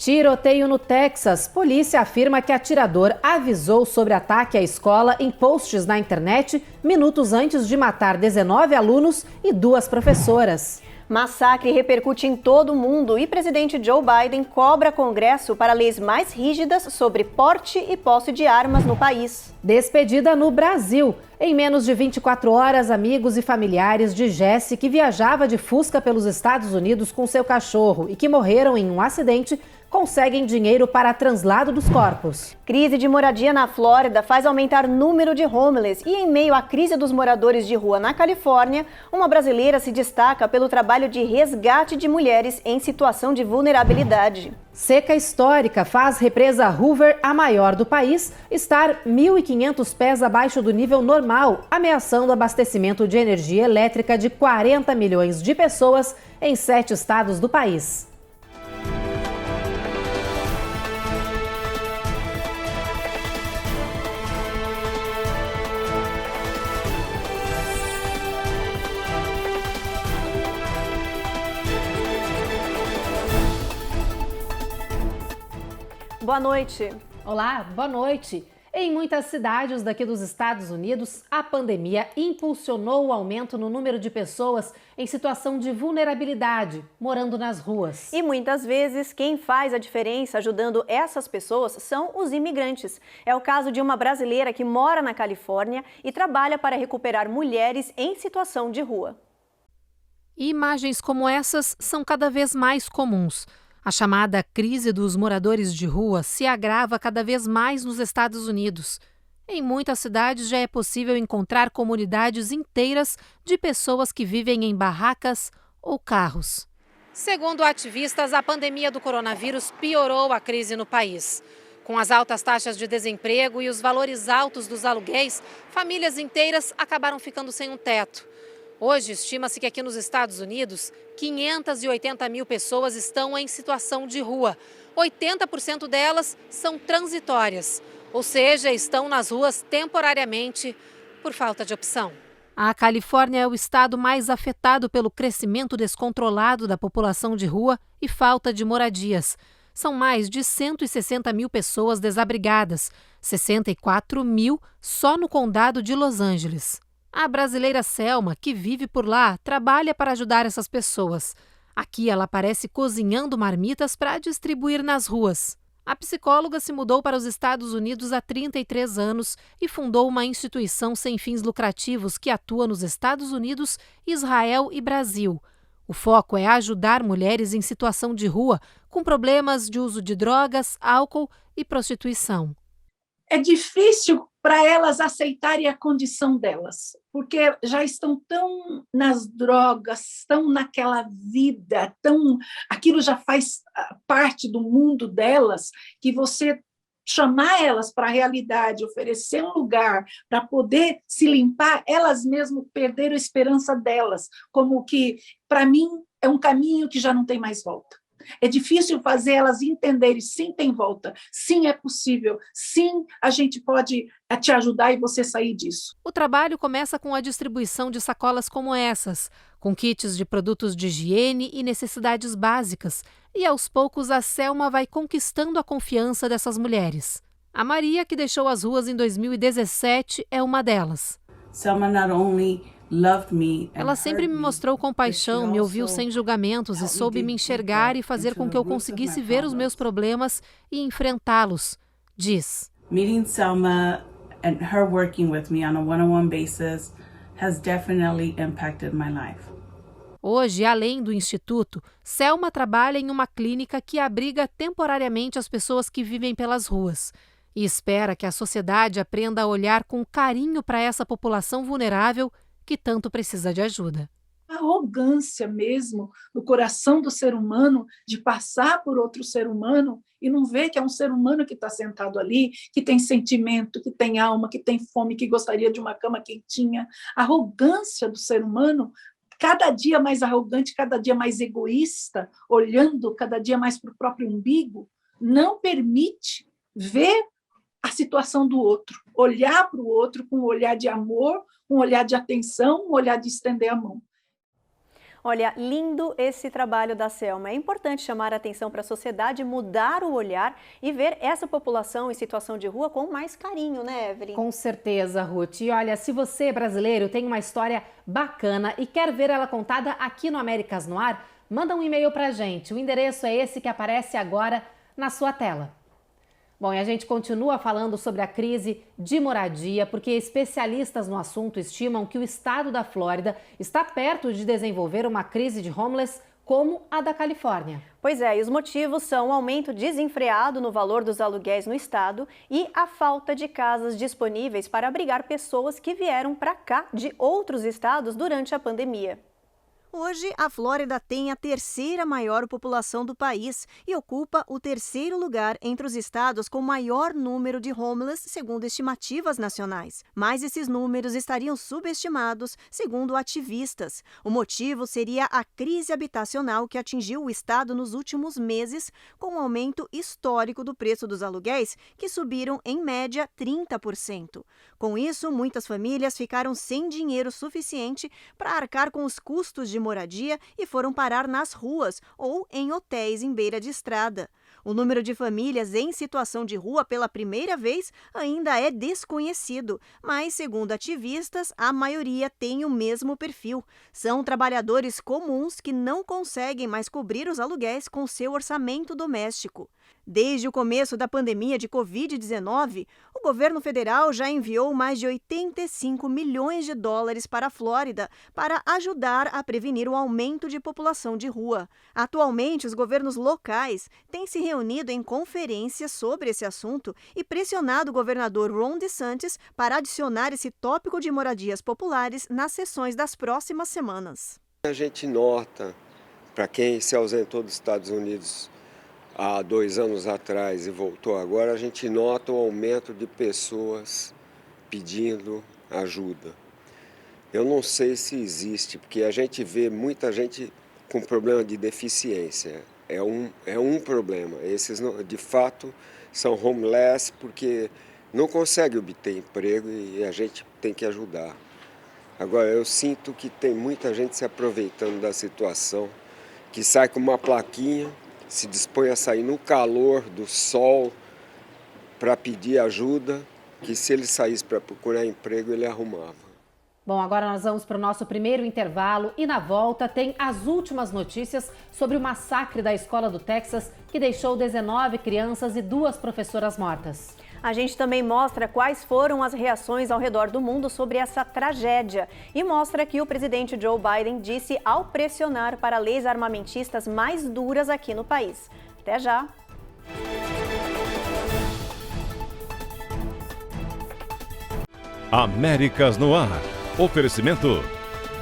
Tiroteio no Texas. Polícia afirma que atirador avisou sobre ataque à escola em posts na internet minutos antes de matar 19 alunos e 2 professoras. Massacre repercute em todo o mundo e presidente Joe Biden cobra Congresso para leis mais rígidas sobre porte e posse de armas no país. Despedida no Brasil. Em menos de 24 horas, amigos e familiares de Jesse, que viajava de Fusca pelos Estados Unidos com seu cachorro e que morreram em um acidente, conseguem dinheiro para translado dos corpos. Crise de moradia na Flórida faz aumentar o número de homeless e, em meio à crise dos moradores de rua na Califórnia, uma brasileira se destaca pelo trabalho de resgate de mulheres em situação de vulnerabilidade. Seca histórica faz represa Hoover, a maior do país, estar 1.500 pés abaixo do nível normal, ameaçando o abastecimento de energia elétrica de 40 milhões de pessoas em 7 estados do país. Boa noite. Olá, boa noite. Em muitas cidades daqui dos Estados Unidos, a pandemia impulsionou o aumento no número de pessoas em situação de vulnerabilidade, morando nas ruas. E muitas vezes, quem faz a diferença ajudando essas pessoas são os imigrantes. É o caso de uma brasileira que mora na Califórnia e trabalha para recuperar mulheres em situação de rua. Imagens como essas são cada vez mais comuns. A chamada crise dos moradores de rua se agrava cada vez mais nos Estados Unidos. Em muitas cidades já é possível encontrar comunidades inteiras de pessoas que vivem em barracas ou carros. Segundo ativistas, a pandemia do coronavírus piorou a crise no país. Com as altas taxas de desemprego e os valores altos dos aluguéis, famílias inteiras acabaram ficando sem um teto. Hoje, estima-se que aqui nos Estados Unidos, 580 mil pessoas estão em situação de rua. 80% delas são transitórias, ou seja, estão nas ruas temporariamente por falta de opção. A Califórnia é o estado mais afetado pelo crescimento descontrolado da população de rua e falta de moradias. São mais de 160 mil pessoas desabrigadas, 64 mil só no condado de Los Angeles. A brasileira Selma, que vive por lá, trabalha para ajudar essas pessoas. Aqui ela aparece cozinhando marmitas para distribuir nas ruas. A psicóloga se mudou para os Estados Unidos há 33 anos e fundou uma instituição sem fins lucrativos que atua nos Estados Unidos, Israel e Brasil. O foco é ajudar mulheres em situação de rua com problemas de uso de drogas, álcool e prostituição. É difícil para elas aceitarem a condição delas, porque já estão tão nas drogas, tão naquela vida, aquilo já faz parte do mundo delas, que você chamar elas para a realidade, oferecer um lugar para poder se limpar, elas mesmas perderam a esperança delas, como que, para mim, é um caminho que já não tem mais volta. É difícil fazer elas entenderem, sim, tem volta, sim, é possível, sim, a gente pode te ajudar e você sair disso. O trabalho começa com a distribuição de sacolas como essas, com kits de produtos de higiene e necessidades básicas, e aos poucos a Selma vai conquistando a confiança dessas mulheres. A Maria, que deixou as ruas em 2017, é uma delas. Selma Ela sempre me mostrou compaixão, me ouviu sem julgamentos e soube me enxergar e fazer com que eu conseguisse ver os meus problemas e enfrentá-los, diz. Meeting Selma and her working with me on a one-on-one basis has definitely impacted my life. Hoje, além do Instituto, Selma trabalha em uma clínica que abriga temporariamente as pessoas que vivem pelas ruas e espera que a sociedade aprenda a olhar com carinho para essa população vulnerável que tanto precisa de ajuda. A arrogância mesmo no coração do ser humano de passar por outro ser humano e não ver que é um ser humano que está sentado ali, que tem sentimento, que tem alma, que tem fome, que gostaria de uma cama quentinha. A arrogância do ser humano, cada dia mais arrogante, cada dia mais egoísta, olhando cada dia mais para o próprio umbigo, não permite ver a situação do outro, olhar para o outro com um olhar de amor, um olhar de atenção, um olhar de estender a mão. Olha, lindo esse trabalho da Selma. É importante chamar a atenção para a sociedade, mudar o olhar e ver essa população em situação de rua com mais carinho, né, Evelyn? Com certeza, Ruth. E olha, se você, brasileiro, tem uma história bacana e quer ver ela contada aqui no Américas no Ar, manda um e-mail pra gente. O endereço é esse que aparece agora na sua tela. Bom, e a gente continua falando sobre a crise de moradia, porque especialistas no assunto estimam que o estado da Flórida está perto de desenvolver uma crise de homeless como a da Califórnia. Pois é, e os motivos são o aumento desenfreado no valor dos aluguéis no estado e a falta de casas disponíveis para abrigar pessoas que vieram para cá de outros estados durante a pandemia. Hoje, a Flórida tem a terceira maior população do país e ocupa o terceiro lugar entre os estados com maior número de homeless, segundo estimativas nacionais. Mas esses números estariam subestimados, segundo ativistas. O motivo seria a crise habitacional que atingiu o estado nos últimos meses, com um aumento histórico do preço dos aluguéis, que subiram em média 30%. Com isso, muitas famílias ficaram sem dinheiro suficiente para arcar com os custos de moradia e foram parar nas ruas ou em hotéis em beira de estrada. O número de famílias em situação de rua pela primeira vez ainda é desconhecido, mas, segundo ativistas, a maioria tem o mesmo perfil. São trabalhadores comuns que não conseguem mais cobrir os aluguéis com seu orçamento doméstico. Desde o começo da pandemia de Covid-19, o governo federal já enviou mais de 85 milhões de dólares para a Flórida para ajudar a prevenir o aumento de população de rua. Atualmente, os governos locais têm se reunido em conferências sobre esse assunto e pressionado o governador Ron DeSantis para adicionar esse tópico de moradias populares nas sessões das próximas semanas. A gente nota, para quem se ausentou dos Estados Unidos há 2 anos atrás e voltou agora, a gente nota o aumento de pessoas pedindo ajuda. Eu não sei se existe, porque a gente vê muita gente com problema de deficiência. É um problema. Esses, de fato, são homeless porque não conseguem obter emprego e a gente tem que ajudar. Agora, eu sinto que tem muita gente se aproveitando da situação, que sai com uma plaquinha, se dispõe a sair no calor do sol para pedir ajuda, que se ele saísse para procurar emprego, ele arrumava. Bom, agora nós vamos para o nosso primeiro intervalo e na volta tem as últimas notícias sobre o massacre da escola do Texas que deixou 19 crianças e 2 professoras mortas. A gente também mostra quais foram as reações ao redor do mundo sobre essa tragédia e mostra que o presidente Joe Biden disse ao pressionar para leis armamentistas mais duras aqui no país. Até já! Américas no Ar. Oferecimento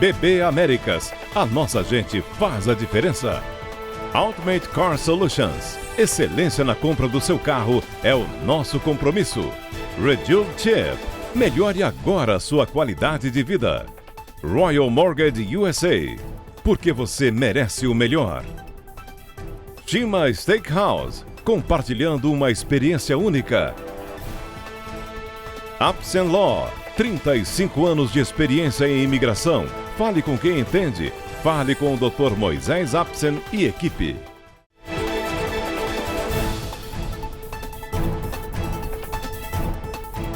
BB Américas. A nossa gente faz a diferença. Ultimate Car Solutions. Excelência na compra do seu carro é o nosso compromisso. Reduce Chip. Melhore agora a sua qualidade de vida. Royal Mortgage USA. Porque você merece o melhor. Chima Steakhouse. Compartilhando uma experiência única. Apsen Law. 35 anos de experiência em imigração. Fale com quem entende. Fale com o Dr. Moisés Apsen e equipe.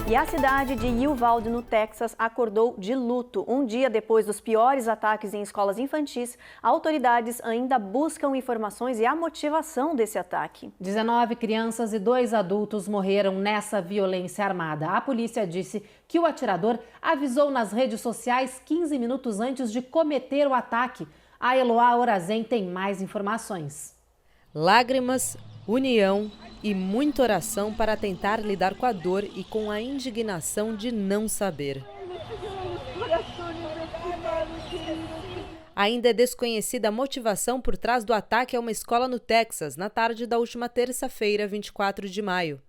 E a cidade de Uvalde, no Texas, acordou de luto. Um dia depois dos piores ataques em escolas infantis, autoridades ainda buscam informações e a motivação desse ataque. 19 crianças e 2 adultos morreram nessa violência armada. A polícia disse que o atirador avisou nas redes sociais 15 minutos antes de cometer o ataque. A Eloá Orazen tem mais informações. Lágrimas, união e muita oração para tentar lidar com a dor e com a indignação de não saber. Ainda é desconhecida a motivação por trás do ataque a uma escola no Texas, na tarde da última terça-feira, 24 de maio.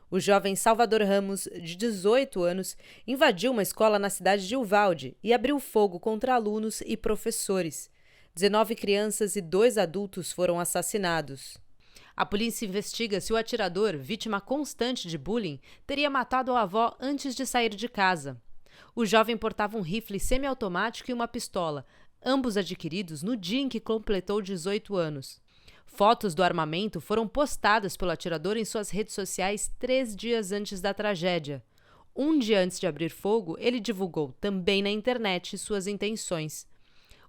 O jovem Salvador Ramos, de 18 anos, invadiu uma escola na cidade de Uvalde e abriu fogo contra alunos e professores. 19 crianças e 2 adultos foram assassinados. A polícia investiga se o atirador, vítima constante de bullying, teria matado a avó antes de sair de casa. O jovem portava um rifle semiautomático e uma pistola. ambos adquiridos no dia em que completou 18 anos. Fotos do armamento foram postadas pelo atirador em suas redes sociais 3 dias antes da tragédia. Um dia antes de abrir fogo, ele divulgou também na internet suas intenções.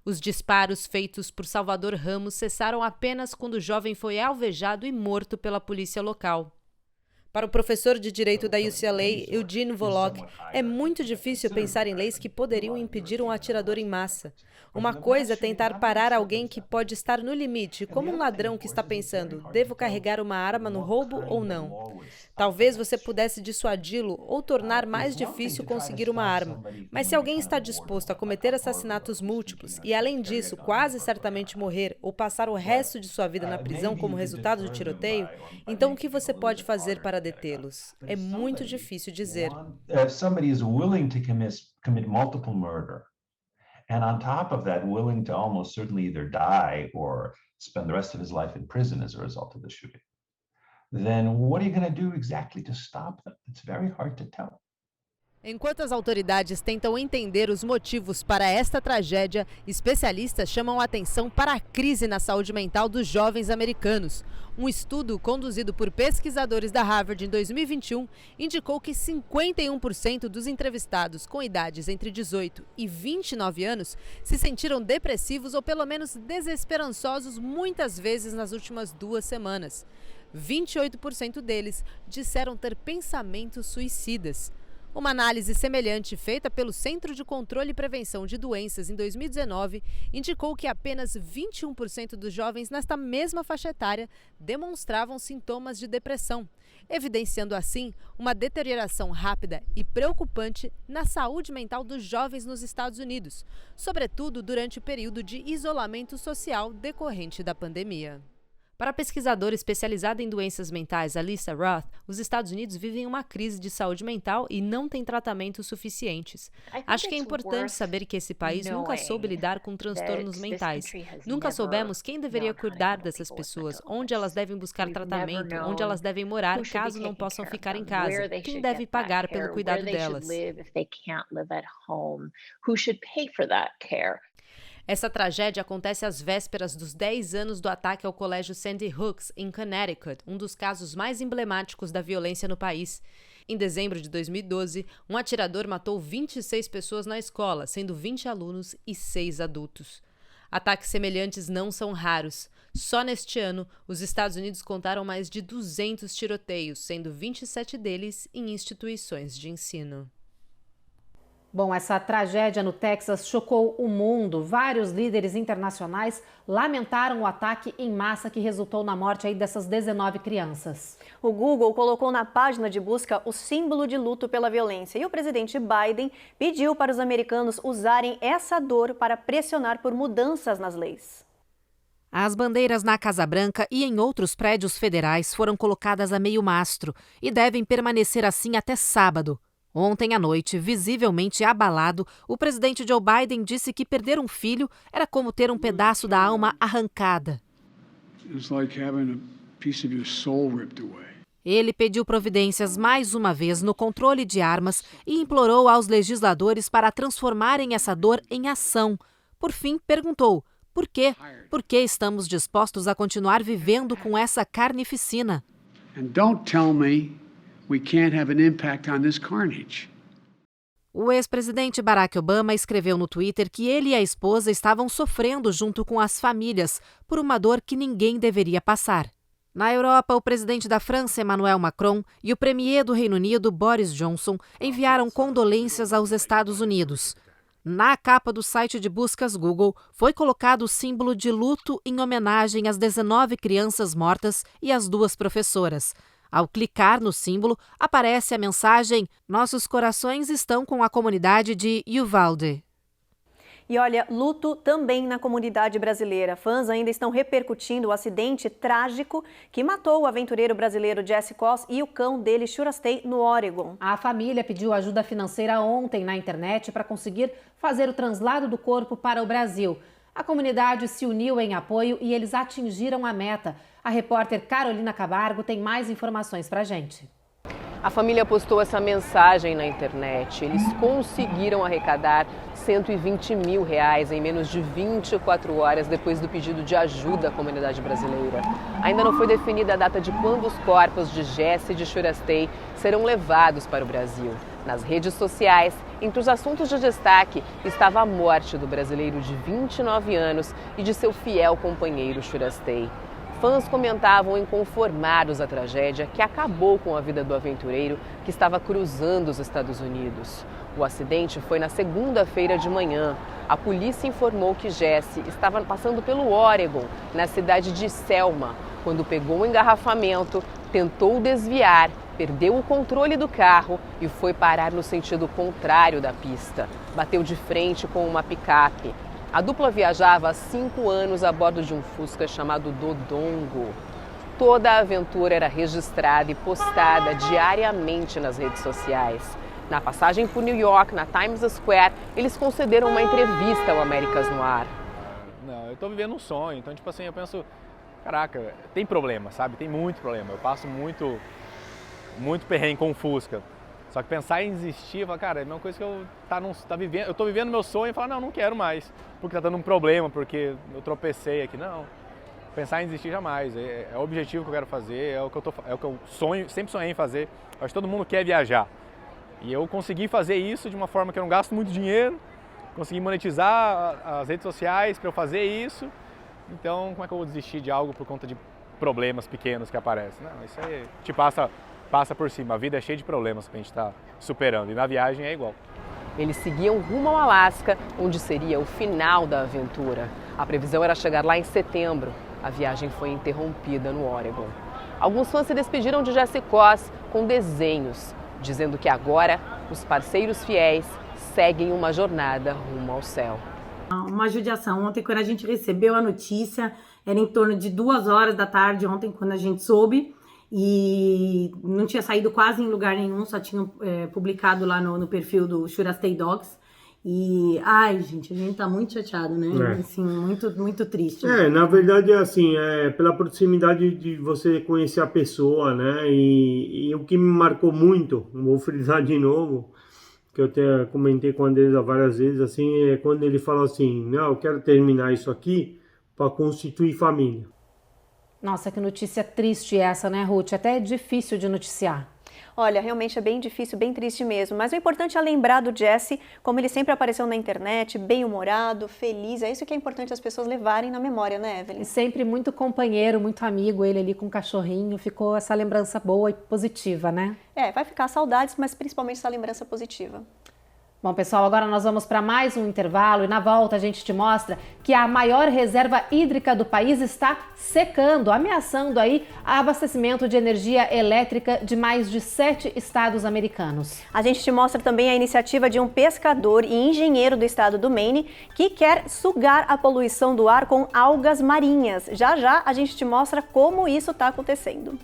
Os disparos feitos por Salvador Ramos cessaram apenas quando o jovem foi alvejado e morto pela polícia local. Para o professor de Direito da UCLA, Eugene Volokh, é muito difícil pensar em leis que poderiam impedir um atirador em massa. Uma coisa é tentar parar alguém que pode estar no limite, como um ladrão que está pensando, devo carregar uma arma no roubo ou não? Talvez você pudesse dissuadi-lo ou tornar mais difícil conseguir uma arma. Mas se alguém está disposto a cometer assassinatos múltiplos e, além disso, quase certamente morrer ou passar o resto de sua vida na prisão como resultado do tiroteio, então o que você pode fazer para detê-los? É muito difícil dizer. Somebody is willing to commit multiple murder, and on top of that, willing to almost certainly either die or spend the rest of his life in prison as a result of the shooting, then what are you going to do exactly to stop them? It's very hard to tell. Enquanto as autoridades tentam entender os motivos para esta tragédia, especialistas chamam a atenção para a crise na saúde mental dos jovens americanos. Um estudo conduzido por pesquisadores da Harvard em 2021 indicou que 51% dos entrevistados com idades entre 18 e 29 anos se sentiram depressivos ou pelo menos desesperançosos muitas vezes nas últimas 2 semanas. 28% deles disseram ter pensamentos suicidas. Uma análise semelhante feita pelo Centro de Controle e Prevenção de Doenças em 2019 indicou que apenas 21% dos jovens nesta mesma faixa etária demonstravam sintomas de depressão, evidenciando assim uma deterioração rápida e preocupante na saúde mental dos jovens nos Estados Unidos, sobretudo durante o período de isolamento social decorrente da pandemia. Para a pesquisadora especializada em doenças mentais, Alyssa Roth, os Estados Unidos vivem uma crise de saúde mental e não têm tratamentos suficientes. Acho que é importante saber que esse país nunca soube lidar com transtornos mentais. Nunca soubemos quem deveria cuidar dessas pessoas, onde elas devem buscar tratamento, onde elas devem morar caso não possam ficar em casa, quem deve pagar pelo cuidado delas. Essa tragédia acontece às vésperas dos 10 anos do ataque ao colégio Sandy Hooks, em Connecticut, um dos casos mais emblemáticos da violência no país. Em dezembro de 2012, um atirador matou 26 pessoas na escola, sendo 20 alunos e 6 adultos. Ataques semelhantes não são raros. Só neste ano, os Estados Unidos contaram mais de 200 tiroteios, sendo 27 deles em instituições de ensino. Bom, essa tragédia no Texas chocou o mundo. Vários líderes internacionais lamentaram o ataque em massa que resultou na morte aí dessas 19 crianças. O Google colocou na página de busca o símbolo de luto pela violência e o presidente Biden pediu para os americanos usarem essa dor para pressionar por mudanças nas leis. As bandeiras na Casa Branca e em outros prédios federais foram colocadas a meio mastro e devem permanecer assim até sábado. Ontem à noite, visivelmente abalado, o presidente Joe Biden disse que perder um filho era como ter um pedaço da alma arrancada. Ele pediu providências mais uma vez no controle de armas e implorou aos legisladores para transformarem essa dor em ação. Por fim, perguntou: por quê? Por que estamos dispostos a continuar vivendo com essa carnificina? We can't have an impact on this carnage. O ex-presidente Barack Obama escreveu no Twitter que ele e a esposa estavam sofrendo junto com as famílias por uma dor que ninguém deveria passar. Na Europa, o presidente da França, Emmanuel Macron, e o premier do Reino Unido, Boris Johnson, enviaram condolências aos Estados Unidos. Na capa do site de buscas Google, foi colocado o símbolo de luto em homenagem às 19 crianças mortas e às 2 professoras. Ao clicar no símbolo, aparece a mensagem: nossos corações estão com a comunidade de Uvalde. E olha, luto também na comunidade brasileira. Fãs ainda estão repercutindo o acidente trágico que matou o aventureiro brasileiro Jesse Koss e o cão dele, Shurastei, no Oregon. A família pediu ajuda financeira ontem na internet para conseguir fazer o translado do corpo para o Brasil. A comunidade se uniu em apoio e eles atingiram a meta. A repórter Carolina Camargo tem mais informações para a gente. A família postou essa mensagem na internet. Eles conseguiram arrecadar R$120 mil em menos de 24 horas depois do pedido de ajuda à comunidade brasileira. Ainda não foi definida a data de quando os corpos de Jessie e de Churastei serão levados para o Brasil. Nas redes sociais, entre os assuntos de destaque, estava a morte do brasileiro de 29 anos e de seu fiel companheiro Churastei. Fãs comentavam inconformados a tragédia que acabou com a vida do aventureiro que estava cruzando os Estados Unidos. O acidente foi na segunda-feira de manhã. A polícia informou que Jessie estava passando pelo Oregon, na cidade de Selma, quando pegou um engarrafamento, tentou desviar, perdeu o controle do carro e foi parar no sentido contrário da pista. Bateu de frente com uma picape. A dupla viajava há 5 anos a bordo de um Fusca chamado Dodongo. Toda a aventura era registrada e postada diariamente nas redes sociais. Na passagem por New York, na Times Square, eles concederam uma entrevista ao America's no Ar. Não, eu tô vivendo um sonho, então tipo assim, eu penso, caraca, tem problema, sabe? Tem muito problema. Eu passo muito perrengue com o Fusca. Só que pensar em desistir, eu falo, cara, é a mesma coisa que eu tô vivendo meu sonho e falar, não quero mais, porque tá dando um problema, porque eu tropecei aqui. Não, pensar em desistir jamais. É o objetivo que eu quero fazer, é o que eu sonho, sempre sonhei em fazer. Acho que todo mundo quer viajar. E eu consegui fazer isso de uma forma que eu não gasto muito dinheiro, consegui monetizar as redes sociais para eu fazer isso. Então, como é que eu vou desistir de algo por conta de problemas pequenos que aparecem? Não, isso aí te passa por cima. A vida é cheia de problemas que a gente está superando e na viagem é igual. Eles seguiam rumo ao Alasca, onde seria o final da aventura. A previsão era chegar lá em setembro. A viagem foi interrompida no Oregon. Alguns fãs se despediram de Jessie Koss com desenhos, dizendo que agora os parceiros fiéis seguem uma jornada rumo ao céu. Uma judiação. Ontem, quando a gente recebeu a notícia, era em torno de 2 horas da tarde ontem, quando a gente soube, e não tinha saído quase em lugar nenhum, só tinham publicado lá no perfil do Churastei Dogs. E, gente, a gente tá muito chateado, né? Assim, muito, muito triste. Na verdade, assim, pela proximidade de você conhecer a pessoa, né? E o que me marcou muito, vou frisar de novo, que eu até comentei com a Andresa várias vezes, assim, é quando ele falou assim, não, eu quero terminar isso aqui para constituir família. Nossa, que notícia triste essa, né, Ruth? Até é difícil de noticiar. Olha, realmente é bem difícil, bem triste mesmo. Mas o importante é lembrar do Jessie, como ele sempre apareceu na internet, bem-humorado, feliz. É isso que é importante as pessoas levarem na memória, né, Evelyn? E sempre muito companheiro, muito amigo, ele ali com o cachorrinho. Ficou essa lembrança boa e positiva, né? Vai ficar saudades, mas principalmente essa lembrança positiva. Bom, pessoal, agora nós vamos para mais um intervalo e na volta a gente te mostra que a maior reserva hídrica do país está secando, ameaçando aí abastecimento de energia elétrica de mais de 7 estados americanos. A gente te mostra também a iniciativa de um pescador e engenheiro do estado do Maine que quer sugar a poluição do ar com algas marinhas. Já já a gente te mostra como isso está acontecendo.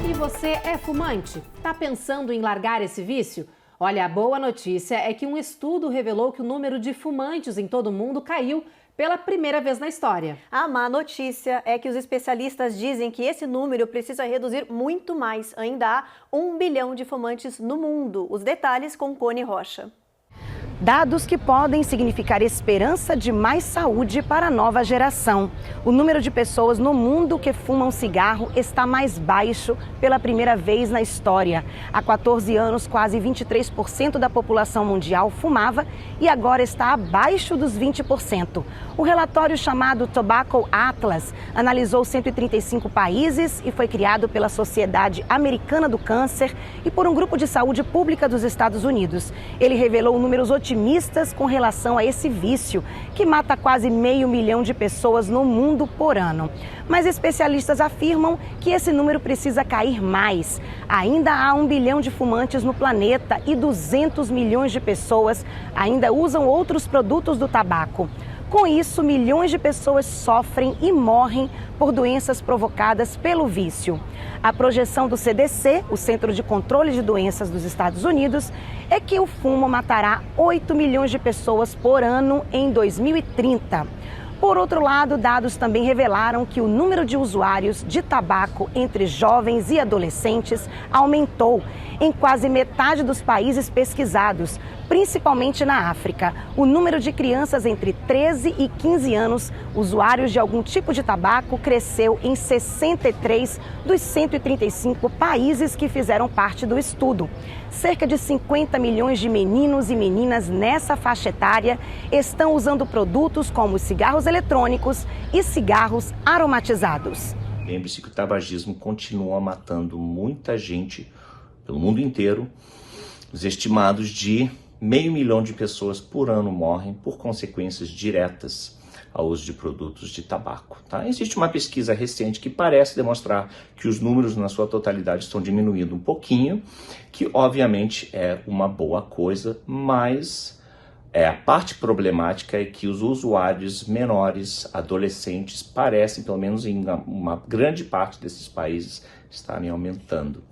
E você é fumante? Tá pensando em largar esse vício? Olha, a boa notícia é que um estudo revelou que o número de fumantes em todo o mundo caiu pela primeira vez na história. A má notícia é que os especialistas dizem que esse número precisa reduzir muito mais. Ainda há 1 bilhão de fumantes no mundo. Os detalhes com Cone Rocha. Dados que podem significar esperança de mais saúde para a nova geração. O número de pessoas no mundo que fumam cigarro está mais baixo pela primeira vez na história. Há 14 anos, quase 23% da população mundial fumava e agora está abaixo dos 20%. O relatório chamado Tobacco Atlas analisou 135 países e foi criado pela Sociedade Americana do Câncer e por um grupo de saúde pública dos Estados Unidos. Ele revelou números otimistas com relação a esse vício, que mata quase 500 mil de pessoas no mundo por ano. Mas especialistas afirmam que esse número precisa cair mais. Ainda há 1 bilhão de fumantes no planeta e 200 milhões de pessoas ainda usam outros produtos do tabaco. Com isso, milhões de pessoas sofrem e morrem por doenças provocadas pelo vício. A projeção do CDC, o Centro de Controle de Doenças dos Estados Unidos, é que o fumo matará 8 milhões de pessoas por ano em 2030. Por outro lado, dados também revelaram que o número de usuários de tabaco entre jovens e adolescentes aumentou em quase metade dos países pesquisados, principalmente na África. O número de crianças entre 13 e 15 anos usuários de algum tipo de tabaco cresceu em 63 dos 135 países que fizeram parte do estudo. Cerca de 50 milhões de meninos e meninas nessa faixa etária estão usando produtos como cigarros eletrônicos e cigarros aromatizados. Lembre-se que o tabagismo continua matando muita gente pelo mundo inteiro. Os estimados de 500 mil de pessoas por ano morrem por consequências diretas ao uso de produtos de tabaco. Tá? Existe uma pesquisa recente que parece demonstrar que os números na sua totalidade estão diminuindo um pouquinho, que obviamente é uma boa coisa, mas a parte problemática é que os usuários menores, adolescentes, parecem, pelo menos em uma grande parte desses países, estarem aumentando.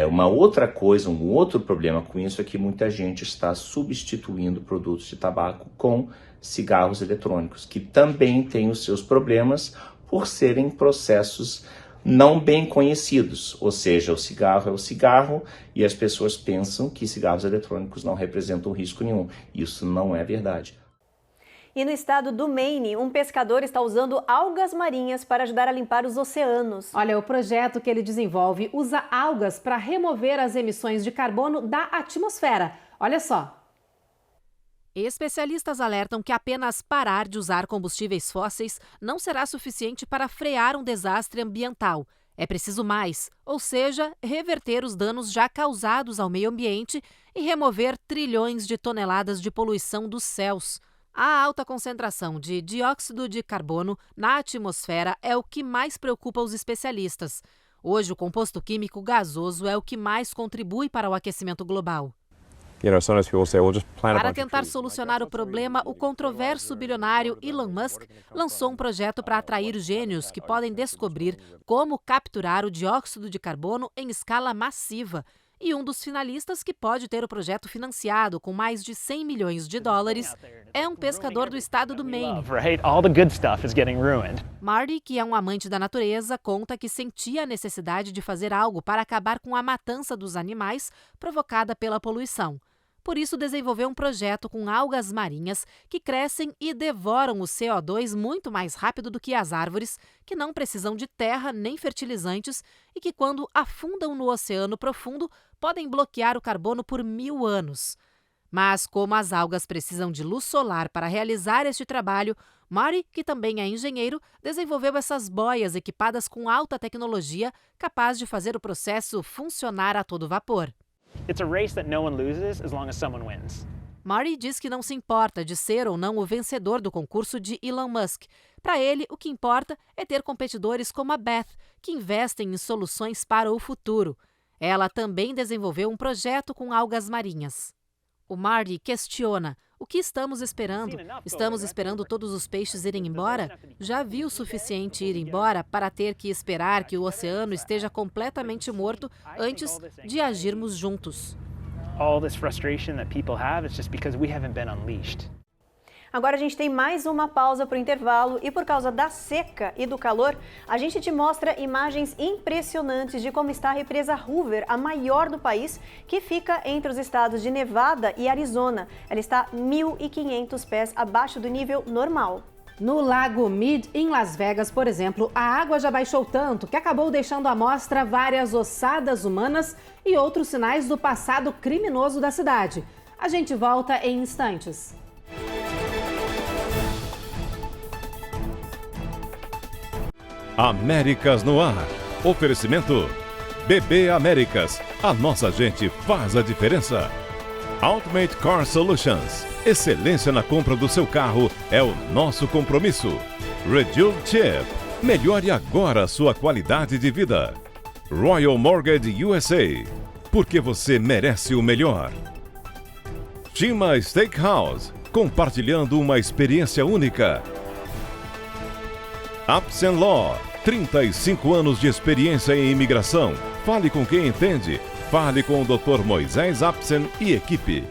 Uma outra coisa, um outro problema com isso é que muita gente está substituindo produtos de tabaco com cigarros eletrônicos, que também têm os seus problemas por serem processos não bem conhecidos, ou seja, o cigarro é o cigarro e as pessoas pensam que cigarros eletrônicos não representam risco nenhum. Isso não é verdade. E no estado do Maine, um pescador está usando algas marinhas para ajudar a limpar os oceanos. Olha, o projeto que ele desenvolve usa algas para remover as emissões de carbono da atmosfera. Olha só. Especialistas alertam que apenas parar de usar combustíveis fósseis não será suficiente para frear um desastre ambiental. É preciso mais, ou seja, reverter os danos já causados ao meio ambiente e remover trilhões de toneladas de poluição dos céus. A alta concentração de dióxido de carbono na atmosfera é o que mais preocupa os especialistas. Hoje, o composto químico gasoso é o que mais contribui para o aquecimento global. Para tentar solucionar o problema, o controverso bilionário Elon Musk lançou um projeto para atrair gênios que podem descobrir como capturar o dióxido de carbono em escala massiva. E um dos finalistas que pode ter o projeto financiado com mais de 100 milhões de dólares é um pescador do estado do Maine. Marty, que é um amante da natureza, conta que sentia a necessidade de fazer algo para acabar com a matança dos animais provocada pela poluição. Por isso, desenvolveu um projeto com algas marinhas que crescem e devoram o CO2 muito mais rápido do que as árvores, que não precisam de terra nem fertilizantes e que, quando afundam no oceano profundo, podem bloquear o carbono por 1000 anos. Mas, como as algas precisam de luz solar para realizar este trabalho, Marty, que também é engenheiro, desenvolveu essas boias equipadas com alta tecnologia, capaz de fazer o processo funcionar a todo vapor. It's a race that no one loses as long as someone wins. Marty diz que não se importa de ser ou não o vencedor do concurso de Elon Musk. Para ele, o que importa é ter competidores como a Beth, que investem em soluções para o futuro. Ela também desenvolveu um projeto com algas marinhas. O Marty questiona: o que estamos esperando? Estamos esperando todos os peixes irem embora? Já vi o suficiente ir embora para ter que esperar que o oceano esteja completamente morto antes de agirmos juntos. All this frustration that people have is just because we haven't been unleashed. Agora a gente tem mais uma pausa para o intervalo e por causa da seca e do calor, a gente te mostra imagens impressionantes de como está a represa Hoover, a maior do país, que fica entre os estados de Nevada e Arizona. Ela está 1.500 pés abaixo do nível normal. No Lago Mead, em Las Vegas, por exemplo, a água já baixou tanto que acabou deixando à mostra várias ossadas humanas e outros sinais do passado criminoso da cidade. A gente volta em instantes. Américas no ar. Oferecimento BB Américas. A nossa gente faz a diferença. Ultimate Car Solutions. Excelência na compra do seu carro é o nosso compromisso. Reduce Chip. Melhore agora a sua qualidade de vida. Royal Mortgage USA. Porque você merece o melhor. Chima Steakhouse. compartilhando uma experiência única. Apsen Law, 35 anos de experiência em imigração. Fale com quem entende. Fale com o Dr. Moisés Apsen e equipe.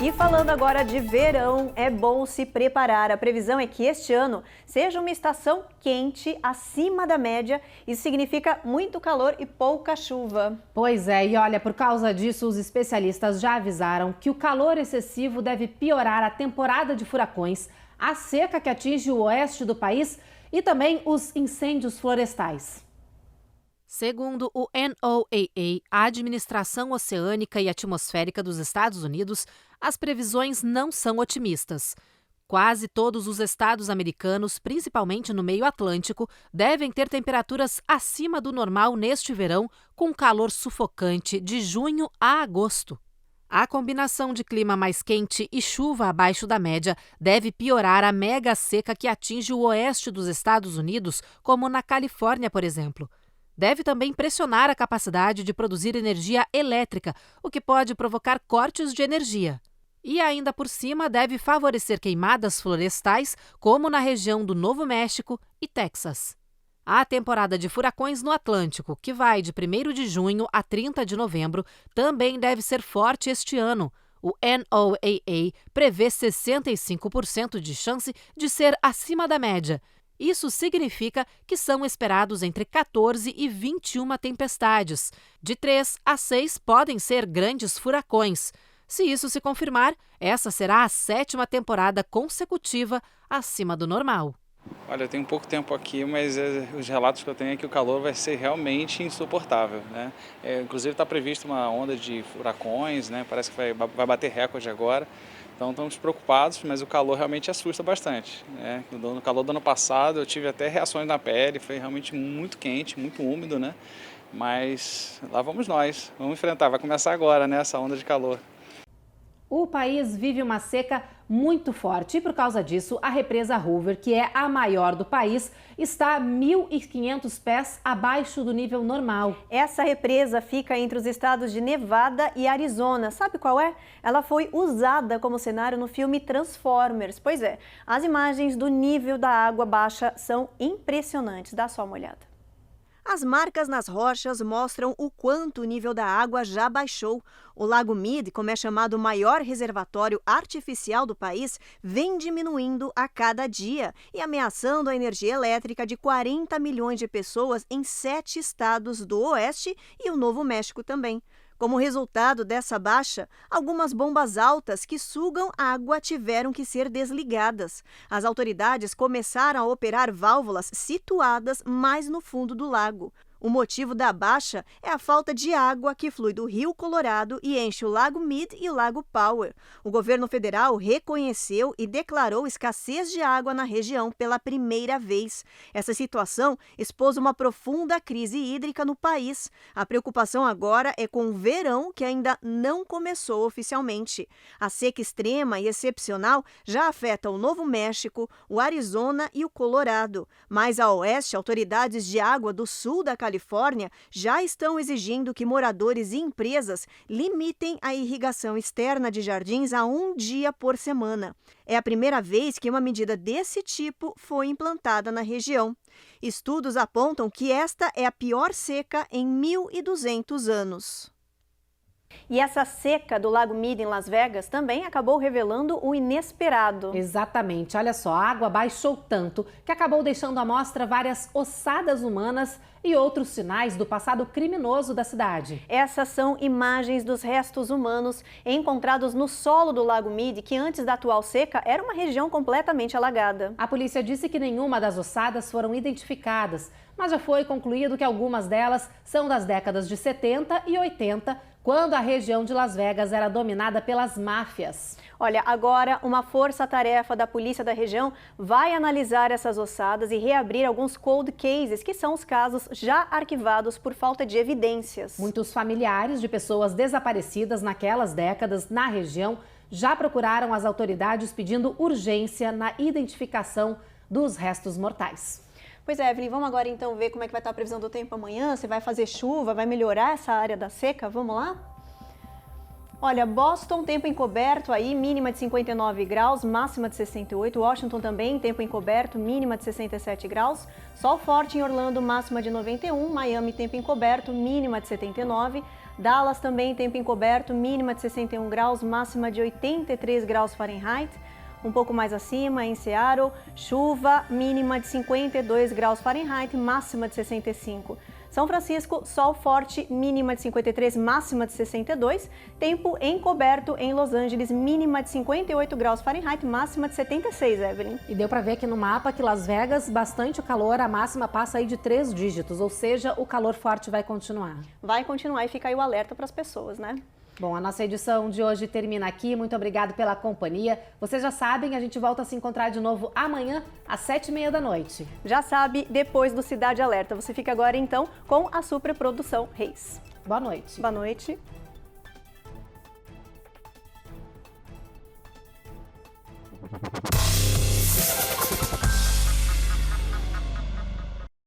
E falando agora de verão, é bom se preparar. A previsão é que este ano seja uma estação quente, acima da média. Isso significa muito calor e pouca chuva. Pois é, e olha, por causa disso, os especialistas já avisaram que o calor excessivo deve piorar a temporada de furacões, a seca que atinge o oeste do país e também os incêndios florestais. Segundo o NOAA, a Administração Oceânica e Atmosférica dos Estados Unidos, as previsões não são otimistas. Quase todos os estados americanos, principalmente no meio atlântico, devem ter temperaturas acima do normal neste verão, com calor sufocante de junho a agosto. A combinação de clima mais quente e chuva abaixo da média deve piorar a mega seca que atinge o oeste dos Estados Unidos, como na Califórnia, por exemplo. Deve também pressionar a capacidade de produzir energia elétrica, o que pode provocar cortes de energia. E ainda por cima deve favorecer queimadas florestais, como na região do Novo México e Texas. A temporada de furacões no Atlântico, que vai de 1º de junho a 30 de novembro, também deve ser forte este ano. O NOAA prevê 65% de chance de ser acima da média. Isso significa que são esperados entre 14 e 21 tempestades. De 3 a 6 podem ser grandes furacões. Se isso se confirmar, essa será a 7ª temporada consecutiva acima do normal. Olha, eu tenho pouco tempo aqui, mas os relatos que eu tenho é que o calor vai ser realmente insuportável, né? Inclusive está prevista uma onda de furacões, né? Parece que vai bater recorde agora. Então estamos preocupados, mas o calor realmente assusta bastante, né? No calor do ano passado eu tive até reações na pele, foi realmente muito quente, muito úmido, né? Mas lá vamos nós, vamos enfrentar, vai começar agora, né, essa onda de calor. O país vive uma seca muito forte e, por causa disso, a represa Hoover, que é a maior do país, está 1.500 pés abaixo do nível normal. Essa represa fica entre os estados de Nevada e Arizona. Sabe qual é? Ela foi usada como cenário no filme Transformers. Pois é, as imagens do nível da água baixa são impressionantes. Dá só uma olhada. As marcas nas rochas mostram o quanto o nível da água já baixou. O Lago Mead, como é chamado o maior reservatório artificial do país, vem diminuindo a cada dia e ameaçando a energia elétrica de 40 milhões de pessoas em 7 estados do oeste e o Novo México também. Como resultado dessa baixa, algumas bombas altas que sugam água tiveram que ser desligadas. As autoridades começaram a operar válvulas situadas mais no fundo do lago. O motivo da baixa é a falta de água que flui do Rio Colorado e enche o Lago Mead e o Lago Powell. O governo federal reconheceu e declarou escassez de água na região pela primeira vez. Essa situação expôs uma profunda crise hídrica no país. A preocupação agora é com o verão, que ainda não começou oficialmente. A seca extrema e excepcional já afeta o Novo México, o Arizona e o Colorado. Mais a oeste, autoridades de água do sul da Califórnia já estão exigindo que moradores e empresas limitem a irrigação externa de jardins a 1 dia por semana. É a primeira vez que uma medida desse tipo foi implantada na região. Estudos apontam que esta é a pior seca em 1.200 anos. E essa seca do Lago Mead em Las Vegas também acabou revelando o inesperado. Exatamente. Olha só, a água baixou tanto que acabou deixando à mostra várias ossadas humanas e outros sinais do passado criminoso da cidade. Essas são imagens dos restos humanos encontrados no solo do Lago Mead, que antes da atual seca era uma região completamente alagada. A polícia disse que nenhuma das ossadas foram identificadas, mas já foi concluído que algumas delas são das décadas de 70 e 80, quando a região de Las Vegas era dominada pelas máfias. Olha, agora uma força-tarefa da polícia da região vai analisar essas ossadas e reabrir alguns cold cases, que são os casos já arquivados por falta de evidências. Muitos familiares de pessoas desaparecidas naquelas décadas na região já procuraram as autoridades pedindo urgência na identificação dos restos mortais. Pois é, Evelyn, vamos agora então ver como é que vai estar a previsão do tempo amanhã, se vai fazer chuva, vai melhorar essa área da seca, vamos lá? Olha, Boston, tempo encoberto aí, mínima de 59 graus, máxima de 68. Washington também, tempo encoberto, mínima de 67 graus. Sol forte em Orlando, máxima de 91. Miami, tempo encoberto, mínima de 79. Dallas também, tempo encoberto, mínima de 61 graus, máxima de 83 graus Fahrenheit. Um pouco mais acima, em Seattle, chuva, mínima de 52 graus Fahrenheit, máxima de 65. São Francisco, sol forte, mínima de 53, máxima de 62. Tempo encoberto em Los Angeles, mínima de 58 graus Fahrenheit, máxima de 76, Evelyn. E deu para ver aqui no mapa que Las Vegas, bastante o calor, a máxima passa aí de 3 dígitos, ou seja, o calor forte vai continuar. Vai continuar e fica aí o alerta para as pessoas, né? Bom, a nossa edição de hoje termina aqui. Muito obrigado pela companhia. Vocês já sabem, a gente volta a se encontrar de novo amanhã, às 7h30 da noite. Já sabe, depois do Cidade Alerta. Você fica agora, então, com a superprodução Reis. Boa noite. Boa noite.